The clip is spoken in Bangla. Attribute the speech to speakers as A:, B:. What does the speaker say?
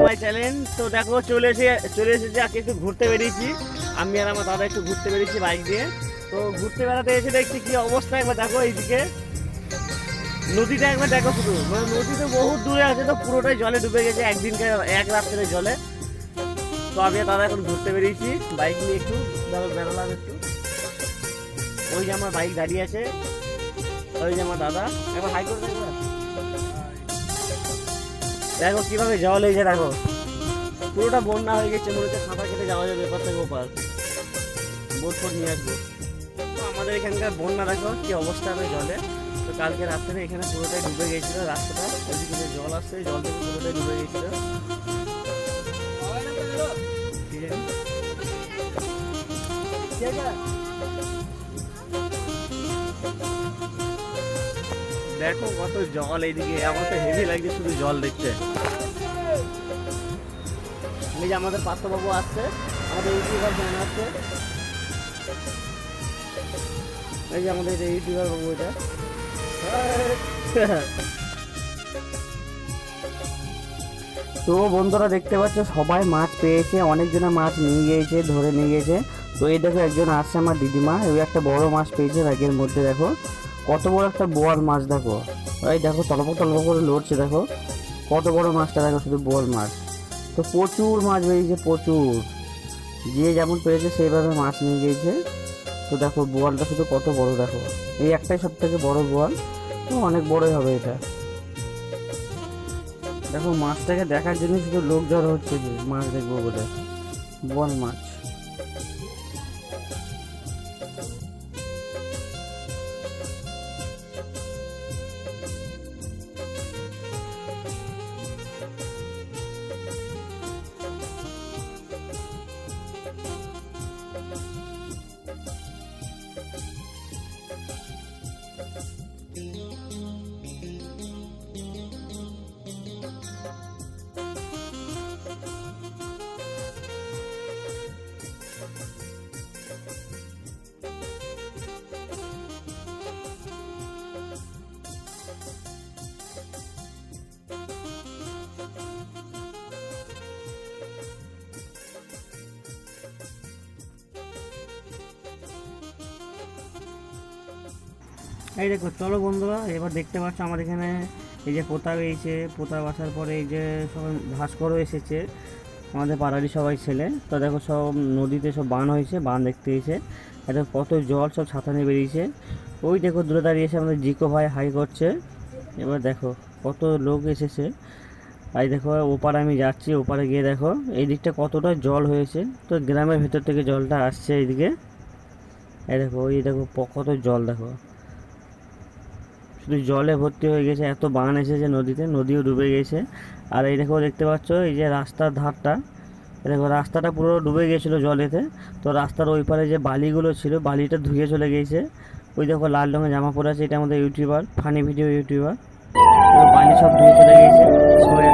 A: My channel. তো দেখো চলে এসেছি আজকে একটু ঘুরতে বেরিয়েছি। আমি আর আমার দাদা একটু ঘুরতে বেরিয়েছি বাইক দিয়ে। তো ঘুরতে বেড়াতে এসে দেখছি কি অবস্থা, একবার দেখো এইদিকে নদীটা একবার দেখো, শুধু মানে নদী তো বহুত দূরে আছে, তো পুরোটাই জলে ডুবে গেছে একদিনকে এক রাত্রে জলে। তো আমি আর দাদা এখন ঘুরতে বেরিয়েছি বাইক নিয়ে, একটু বেরোলাম একটু। ওই যে আমার বাইক দাঁড়িয়ে আছে, ওই যে আমার দাদা, একবার হাই করে দেখো। দেখো কিভাবে জল হয়েছে, দেখো পুরোটা বন্যা হয়ে গেছে, মনে হচ্ছে সাঁতার কেটে যাওয়া যাবে এপার থেকে ওপার। বোট ফোট নিয়ে আসবো। তো আমাদের এখানকার বন্যা দেখো কি অবস্থা হবে জলে। তো কালকে রাত্রে এখানে পুরোটাই ডুবে গেছিল রাস্তাটা, ওইদিকে যে জল আসছে জল থেকে পুরোটাই ডুবে গেছিল। দেখো কত জল এইদিকে, আমার তো হেভি লাগছে শুধু জল দেখতে। এই যে আমাদের পার্থবাবু আসছে, আমাদের ইউটিউবার ফ্যান আসছে, এই যে আমাদের ইউটিউবার বাবু এটা। তো বন্ধুরা দেখতে পাচ্ছ সবাই মাছ পেয়েছে, অনেকজনে মাছ নিয়ে গিয়েছে, ধরে নিয়ে গেছে। তো এই দেখো একজন আসছে আমার দিদিমা, এই একটা বড় মাছ পেয়েছে ব্যাগের মধ্যে। দেখো কত বড় একটা বোয়াল মাছ, দেখো এই দেখো তলপ তলপ করে লড়ছে, দেখো কত বড় মাছটা, দেখো শুধু বোয়াল মাছ। তো প্রচুর মাছ বেরিয়েছে, প্রচুর, যে যেমন পেয়েছে সেইভাবে মাছ নিয়ে গিয়েছে। তো দেখো বোয়ালটা শুধু কত বড়, দেখো এই একটাই সব থেকে বড় বোয়াল, তো অনেক বড়ই হবে এটা। দেখো মাছটাকে দেখার জন্য শুধু লোক জড়ো হচ্ছে, যে মাছ দেখবো বলে, বোয়াল মাছ। এই দেখো চলো বন্ধুরা, এবার দেখতে পাচ্ছ আমার এখানে এই যে পোতা হয়েছে, পোতা বাসার পরে এই যে সবাই ভাস্করও এসেছে, আমাদের পাড়ারই সবাই ছেলে। তো দেখো সব নদীতে সব বান হয়েছে, বান দেখতে এসে এটা কত জল সব ছাতা নিয়ে বেরিয়েছে। ওই দেখো দূরে দাঁড়িয়ে এসে আমাদের জিকো ভাই হাই করছে। এবার দেখো কত লোক এসেছে। আর দেখো ওপারে আমি যাচ্ছি, ওপারে গিয়ে দেখো এই দিকটা কতটা জল হয়েছে। তো গ্রামের ভেতর থেকে জলটা আসছে এইদিকে, এই দেখো ওই দেখো কত জল, দেখো শুধু জলে ভর্তি হয়ে গেছে, এত বান এসেছে নদীতে, নদীও ডুবে গেছে। আর এই দেখো দেখতে পাচ্ছ এই যে রাস্তার ধারটা, দেখো রাস্তাটা পুরো ডুবে গিয়েছিলো জলেতে। তো রাস্তার ওই পারে যে বালিগুলো ছিল, বালিটা ধুয়ে চলে গিয়েছে। ওই দেখো লাল রঙের জামা পরে আছে, এটা আমাদের ইউটিউবার, ফানি ভিডিও ইউটিউবার। বালি সব ধুয়ে চলে গিয়েছে সবাই।